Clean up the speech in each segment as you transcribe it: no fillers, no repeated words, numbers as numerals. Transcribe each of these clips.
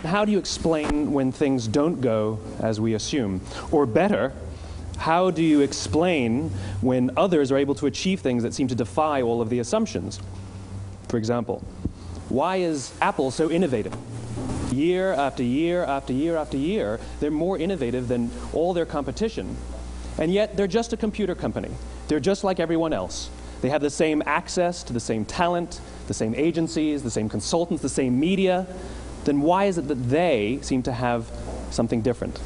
How do you explain when things don't go as we assume? Or better, how do you explain when others are able to achieve things that seem to defy all of the assumptions? For example, why is Apple so innovative? Year after year after year after year, they're more innovative than all their competition. And yet, they're just a computer company. They're just like everyone else. They have the same access to the same talent, the same agencies, the same consultants, the same media. Then why is it that they seem to have something different?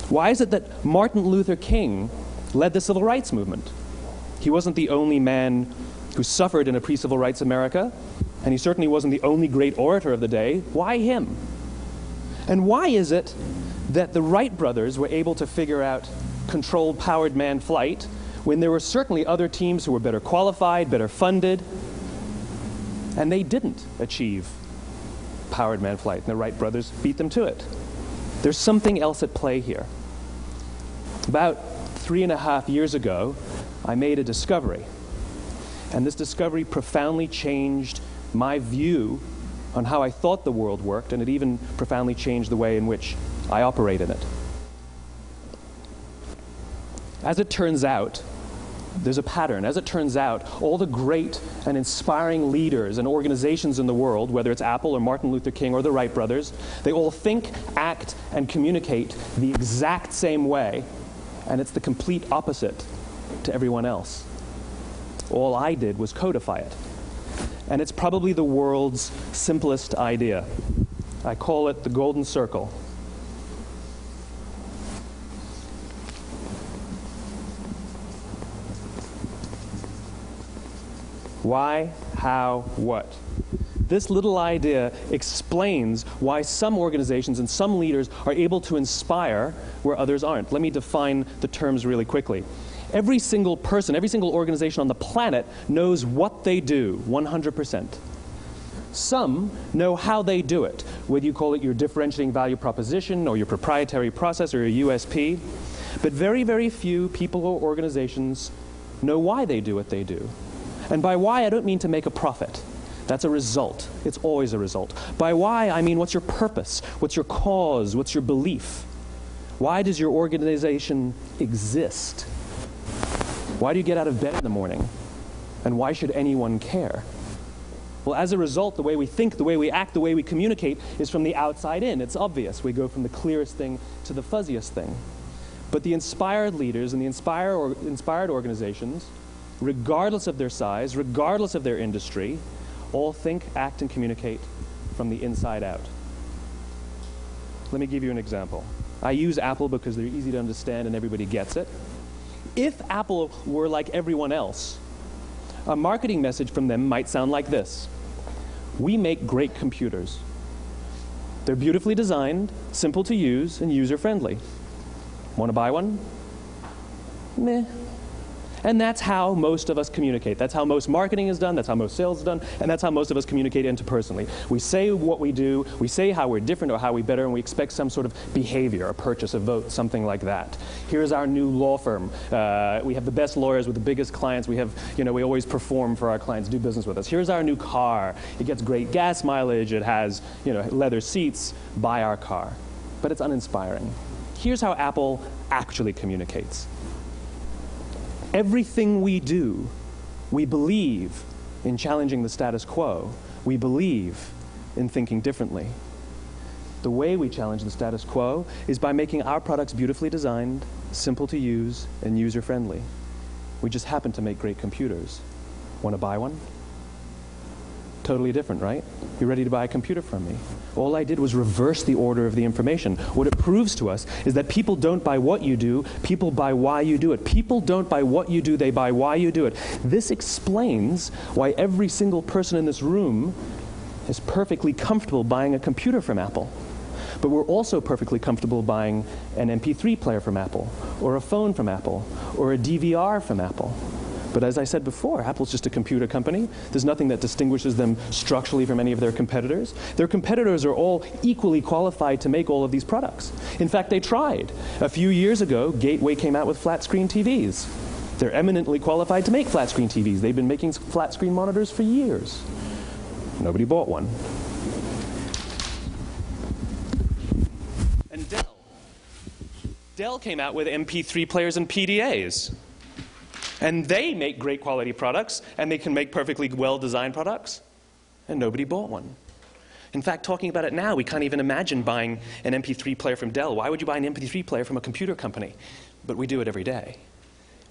Why is it that Martin Luther King led the civil rights movement? He wasn't the only man who suffered in a pre-civil rights America, and he certainly wasn't the only great orator of the day. Why him? And why is it that the Wright brothers were able to figure out controlled powered manned flight when there were certainly other teams who were better qualified, better funded, and they didn't achieve powered manned flight, and the Wright brothers beat them to it? There's something else at play here. About 3.5 years ago, I made a discovery, and this discovery profoundly changed my view on how I thought the world worked, and it even profoundly changed the way in which I operate in it. As it turns out, there's a pattern. As it turns out, all the great and inspiring leaders and organizations in the world, whether it's Apple or Martin Luther King or the Wright brothers, they all think, act, and communicate the exact same way, and it's the complete opposite to everyone else. All I did was codify it. And it's probably the world's simplest idea. I call it the golden circle. Why, how, what? This little idea explains why some organizations and some leaders are able to inspire where others aren't. Let me define the terms really quickly. Every single person, every single organization on the planet knows what they do, 100%. Some know how they do it, whether you call it your differentiating value proposition or your proprietary process or your USP. But very, very few people or organizations know why they do what they do. And by why, I don't mean to make a profit. That's a result. It's always a result. By why, I mean what's your purpose? What's your cause? What's your belief? Why does your organization exist? Why do you get out of bed in the morning? And why should anyone care? Well, as a result, the way we think, the way we act, the way we communicate is from the outside in. It's obvious. We go from the clearest thing to the fuzziest thing. But the inspired leaders and the inspired organizations, regardless of their size, regardless of their industry, all think, act, and communicate from the inside out. Let me give you an example. I use Apple because they're easy to understand and everybody gets it. If Apple were like everyone else, a marketing message from them might sound like this. We make great computers. They're beautifully designed, simple to use, and user-friendly. Want to buy one? Meh. And that's how most of us communicate. That's how most marketing is done, that's how most sales is done, and that's how most of us communicate interpersonally. We say what we do, we say how we're different or how we're better, and we expect some sort of behavior, a purchase, a vote, something like that. Here's our new law firm. We have the best lawyers with the biggest clients. We have, we always perform for our clients, do business with us. Here's our new car. It gets great gas mileage. It has, leather seats. Buy our car. But it's uninspiring. Here's how Apple actually communicates. Everything we do, we believe in challenging the status quo. We believe in thinking differently. The way we challenge the status quo is by making our products beautifully designed, simple to use, and user-friendly. We just happen to make great computers. Want to buy one? Totally different, right? You're ready to buy a computer from me. All I did was reverse the order of the information. What it proves to us is that people don't buy what you do, people buy why you do it. People don't buy what you do, they buy why you do it. This explains why every single person in this room is perfectly comfortable buying a computer from Apple. But we're also perfectly comfortable buying an MP3 player from Apple, or a phone from Apple, or a DVR from Apple. But as I said before, Apple's just a computer company. There's nothing that distinguishes them structurally from any of their competitors. Their competitors are all equally qualified to make all of these products. In fact, they tried. A few years ago, Gateway came out with flat-screen TVs. They're eminently qualified to make flat-screen TVs. They've been making flat-screen monitors for years. Nobody bought one. And Dell came out with MP3 players and PDAs. And they make great quality products, and they can make perfectly well-designed products, and nobody bought one. In fact, talking about it now, we can't even imagine buying an MP3 player from Dell. Why would you buy an MP3 player from a computer company? But we do it every day.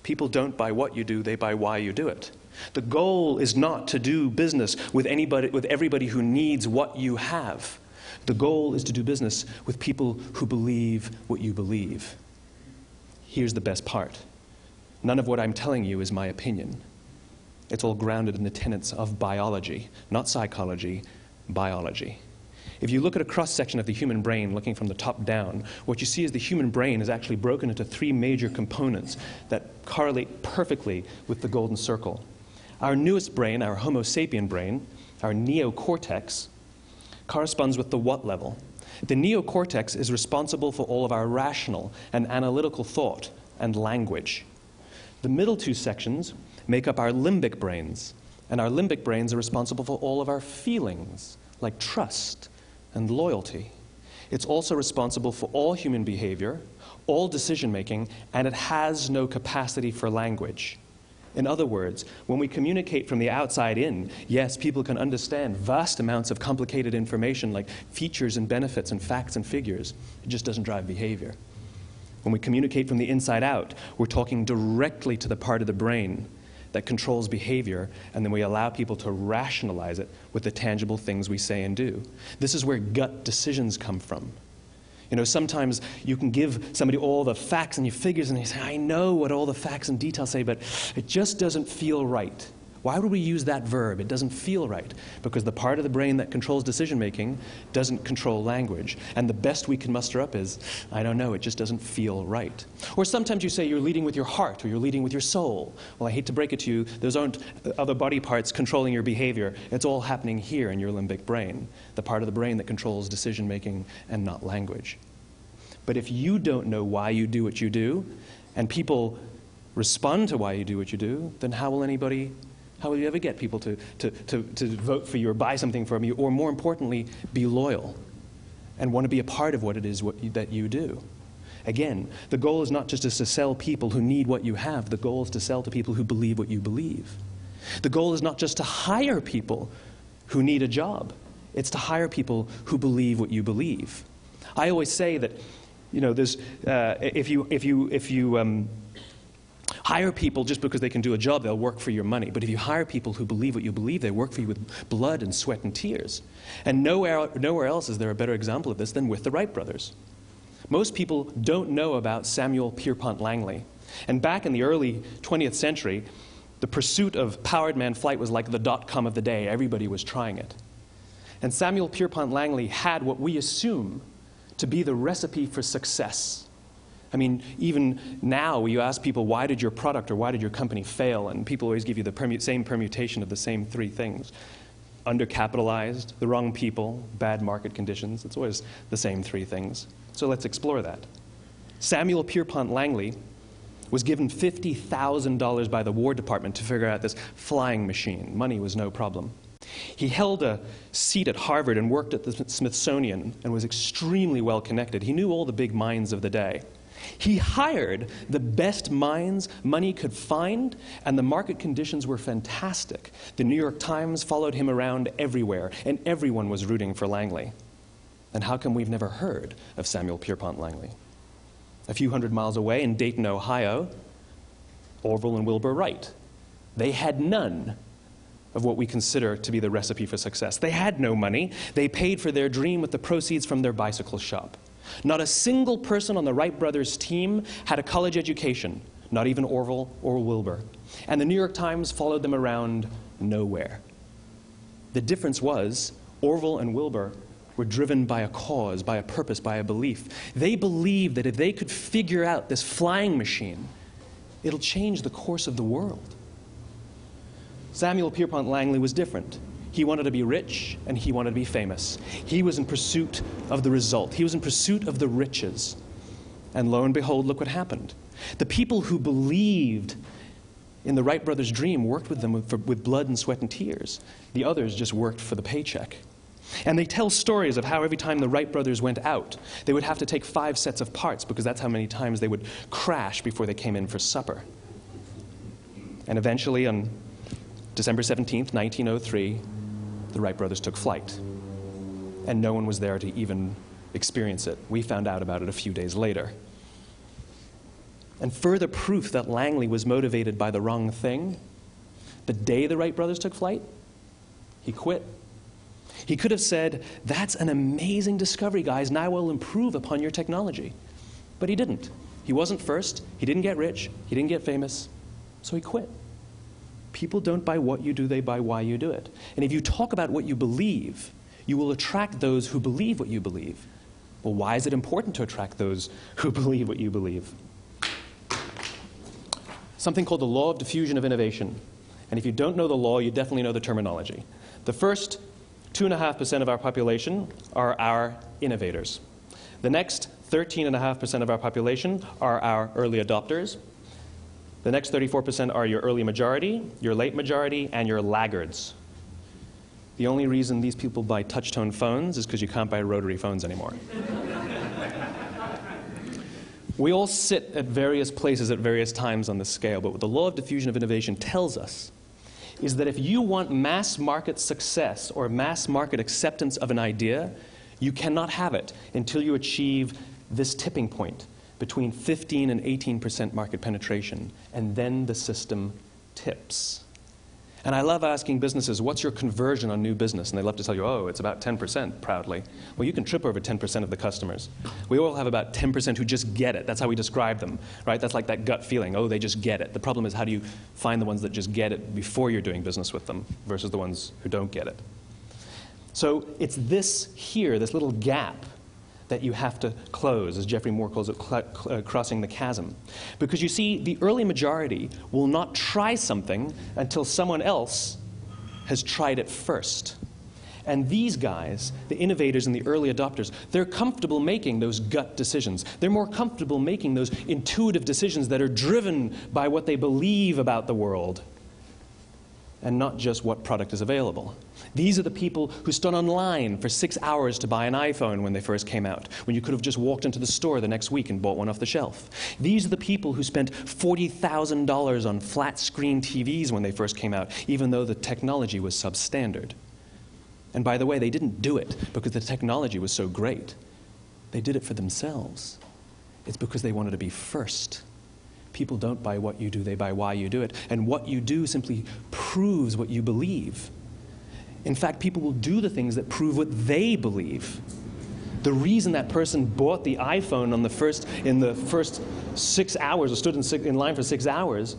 People don't buy what you do, they buy why you do it. The goal is not to do business with everybody who needs what you have. The goal is to do business with people who believe what you believe. Here's the best part. None of what I'm telling you is my opinion. It's all grounded in the tenets of biology, not psychology, biology. If you look at a cross-section of the human brain, looking from the top down, what you see is the human brain is actually broken into three major components that correlate perfectly with the golden circle. Our newest brain, our Homo sapien brain, our neocortex, corresponds with the what level. The neocortex is responsible for all of our rational and analytical thought and language. The middle two sections make up our limbic brains, and our limbic brains are responsible for all of our feelings, like trust and loyalty. It's also responsible for all human behavior, all decision-making, and it has no capacity for language. In other words, when we communicate from the outside in, yes, people can understand vast amounts of complicated information like features and benefits and facts and figures. It just doesn't drive behavior. When we communicate from the inside out, we're talking directly to the part of the brain that controls behavior, and then we allow people to rationalize it with the tangible things we say and do. This is where gut decisions come from. You know, sometimes you can give somebody all the facts and your figures, and they say, I know what all the facts and details say, but it just doesn't feel right. Why would we use that verb? It doesn't feel right. Because the part of the brain that controls decision-making doesn't control language. And the best we can muster up is, I don't know, it just doesn't feel right. Or sometimes you say you're leading with your heart, or you're leading with your soul. Well, I hate to break it to you, those aren't other body parts controlling your behavior. It's all happening here in your limbic brain, the part of the brain that controls decision-making and not language. But if you don't know why you do what you do, and people respond to why you do what you do, then how will you ever get people to vote for you or buy something from you, or more importantly, be loyal and want to be a part of what it is that you do? Again, the goal is not just to sell people who need what you have. The goal is to sell to people who believe what you believe. The goal is not just to hire people who need a job. It's to hire people who believe what you believe. I always say that, you know, if you hire people just because they can do a job, they'll work for your money. But if you hire people who believe what you believe, they work for you with blood and sweat and tears. And nowhere else is there a better example of this than with the Wright brothers. Most people don't know about Samuel Pierpont Langley. And back in the early 20th century, the pursuit of powered man flight was like the dot-com of the day. Everybody was trying it. And Samuel Pierpont Langley had what we assume to be the recipe for success. I mean, even now, you ask people, why did your product or why did your company fail? And people always give you the same permutation of the same three things. Undercapitalized, the wrong people, bad market conditions. It's always the same three things. So let's explore that. Samuel Pierpont Langley was given $50,000 by the War Department to figure out this flying machine. Money was no problem. He held a seat at Harvard and worked at the Smithsonian and was extremely well connected. He knew all the big minds of the day. He hired the best minds money could find, and the market conditions were fantastic. The New York Times followed him around everywhere, and everyone was rooting for Langley. And how come we've never heard of Samuel Pierpont Langley? A few hundred miles away in Dayton, Ohio, Orville and Wilbur Wright. They had none of what we consider to be the recipe for success. They had no money. They paid for their dream with the proceeds from their bicycle shop. Not a single person on the Wright brothers' team had a college education, not even Orville or Wilbur. And the New York Times followed them around nowhere. The difference was Orville and Wilbur were driven by a cause, by a purpose, by a belief. They believed that if they could figure out this flying machine, it'll change the course of the world. Samuel Pierpont Langley was different. He wanted to be rich, and he wanted to be famous. He was in pursuit of the result. He was in pursuit of the riches. And lo and behold, look what happened. The people who believed in the Wright brothers' dream worked with them with blood and sweat and tears. The others just worked for the paycheck. And they tell stories of how every time the Wright brothers went out, they would have to take 5 sets of parts because that's how many times they would crash before they came in for supper. And eventually, on December 17th, 1903, the Wright brothers took flight. And no one was there to even experience it. We found out about it a few days later. And further proof that Langley was motivated by the wrong thing, the day the Wright brothers took flight, he quit. He could have said, "That's an amazing discovery, guys, and I will improve upon your technology." But he didn't. He wasn't first. He didn't get rich. He didn't get famous. So he quit. People don't buy what you do, they buy why you do it. And if you talk about what you believe, you will attract those who believe what you believe. Well, why is it important to attract those who believe what you believe? Something called the law of diffusion of innovation. And if you don't know the law, you definitely know the terminology. The first 2.5% of our population are our innovators. The next 13.5% of our population are our early adopters. The next 34% are your early majority, your late majority, and your laggards. The only reason these people buy touch-tone phones is because you can't buy rotary phones anymore. We all sit at various places at various times on the scale, but what the law of diffusion of innovation tells us is that if you want mass market success or mass market acceptance of an idea, you cannot have it until you achieve this tipping point between 15 and 18% market penetration, and then the system tips. And I love asking businesses, what's your conversion on new business? And they love to tell you, oh, it's about 10%, proudly. Well, you can trip over 10% of the customers. We all have about 10% who just get it. That's how we describe them, right? That's like that gut feeling, oh, they just get it. The problem is, how do you find the ones that just get it before you're doing business with them versus the ones who don't get it? So it's this here, this little gap, that you have to close, as Geoffrey Moore calls it, crossing the chasm. Because you see, the early majority will not try something until someone else has tried it first. And these guys, the innovators and the early adopters, they're comfortable making those gut decisions. They're more comfortable making those intuitive decisions that are driven by what they believe about the world, and not just what product is available. These are the people who stood online for 6 hours to buy an iPhone when they first came out, when you could have just walked into the store the next week and bought one off the shelf. These are the people who spent $40,000 on flat-screen TVs when they first came out, even though the technology was substandard. And by the way, they didn't do it because the technology was so great. They did it for themselves. It's because they wanted to be first. People don't buy what you do, they buy why you do it. And what you do simply proves what you believe. In fact, people will do the things that prove what they believe. The reason that person bought the iPhone in the first 6 hours, or stood in line for 6 hours,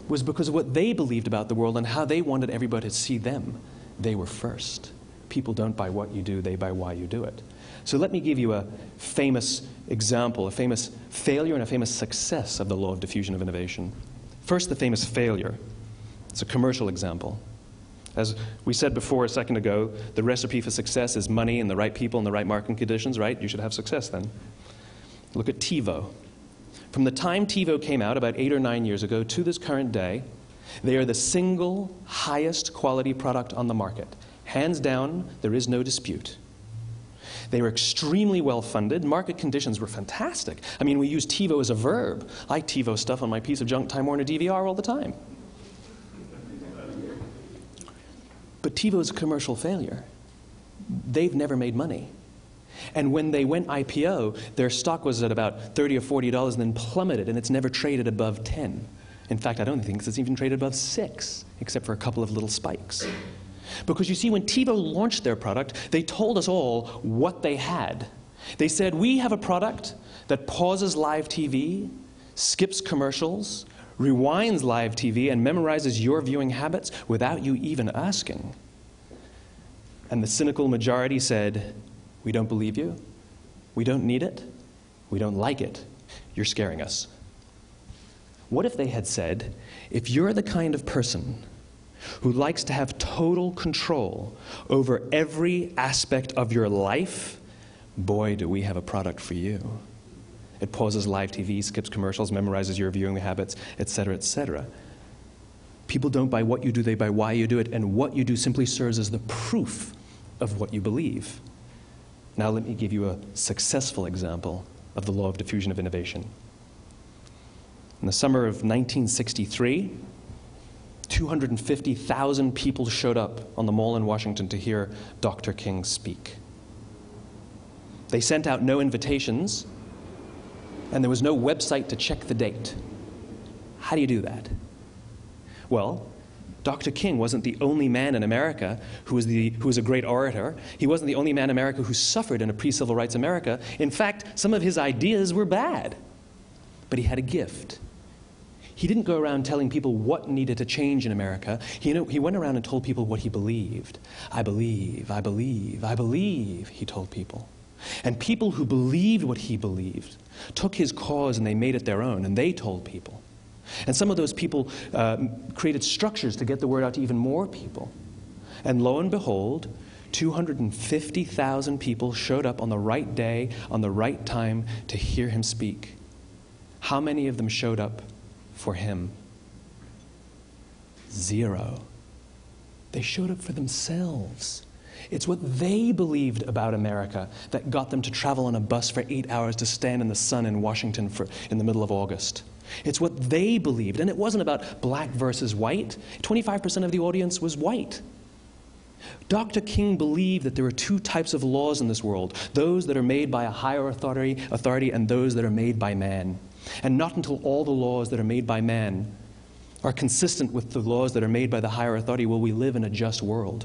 was because of what they believed about the world and how they wanted everybody to see them. They were first. People don't buy what you do, they buy why you do it. So let me give you a famous example, a famous failure and a famous success of the law of diffusion of innovation. First, the famous failure. It's a commercial example. As we said before a second ago, the recipe for success is money and the right people and the right marketing conditions, right? You should have success then. Look at TiVo. From the time TiVo came out about 8 or 9 years ago to this current day, they are the single highest quality product on the market. Hands down, there is no dispute. They were extremely well funded. Market conditions were fantastic. I mean, we use TiVo as a verb. I TiVo stuff on my piece of junk Time Warner DVR all the time. But TiVo is a commercial failure. They've never made money. And when they went IPO, their stock was at about $30 or $40 and then plummeted, and it's never traded above 10. In fact, I don't think it's even traded above 6, except for a couple of little spikes. Because you see, when TiVo launched their product, they told us all what they had. They said, we have a product that pauses live TV, skips commercials, rewinds live TV, and memorizes your viewing habits without you even asking. And the cynical majority said, we don't believe you, we don't need it, we don't like it, you're scaring us. What if they had said, if you're the kind of person who likes to have total control over every aspect of your life, boy, do we have a product for you. It pauses live TV, skips commercials, memorizes your viewing habits, etc., etc. People don't buy what you do, they buy why you do it, and what you do simply serves as the proof of what you believe. Now let me give you a successful example of the law of diffusion of innovation. In the summer of 1963, 250,000 people showed up on the Mall in Washington to hear Dr. King speak. They sent out no invitations, and there was no website to check the date. How do you do that? Well, Dr. King wasn't the only man in America who was a great orator. He wasn't the only man in America who suffered in a pre-civil rights America. In fact, some of his ideas were bad. But he had a gift. He didn't go around telling people what needed to change in America. He went around and told people what he believed. I believe, I believe, I believe, he told people. And people who believed what he believed took his cause and they made it their own, and they told people. And some of those people created structures to get the word out to even more people. And lo and behold, 250,000 people showed up on the right day, on the right time to hear him speak. How many of them showed up for him? 0. They showed up for themselves. It's what they believed about America that got them to travel on a bus for 8 hours to stand in the sun in Washington in the middle of August. It's what they believed, and it wasn't about black versus white. 25% of the audience was white. Dr. King believed that there are 2 types of laws in this world, those that are made by a higher authority and those that are made by man. And not until all the laws that are made by man are consistent with the laws that are made by the higher authority will we live in a just world.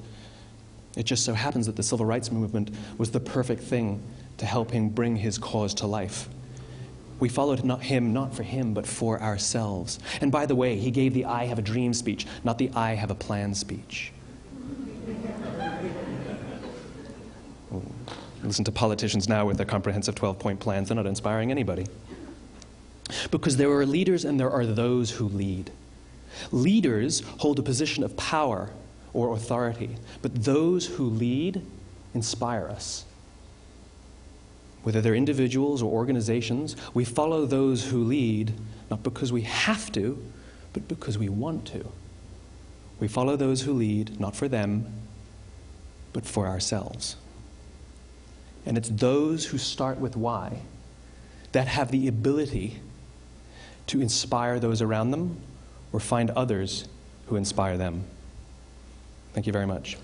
It just so happens that the civil rights movement was the perfect thing to help him bring his cause to life. We followed not for him, but for ourselves. And by the way, he gave the I have a dream speech, not the I have a plan speech. Listen to politicians now with their comprehensive 12-point plans. They're not inspiring anybody. Because there are leaders and there are those who lead. Leaders hold a position of power or authority, but those who lead inspire us. Whether they're individuals or organizations, we follow those who lead, not because we have to, but because we want to. We follow those who lead, not for them, but for ourselves. And it's those who start with why that have the ability to inspire those around them or find others who inspire them. Thank you very much.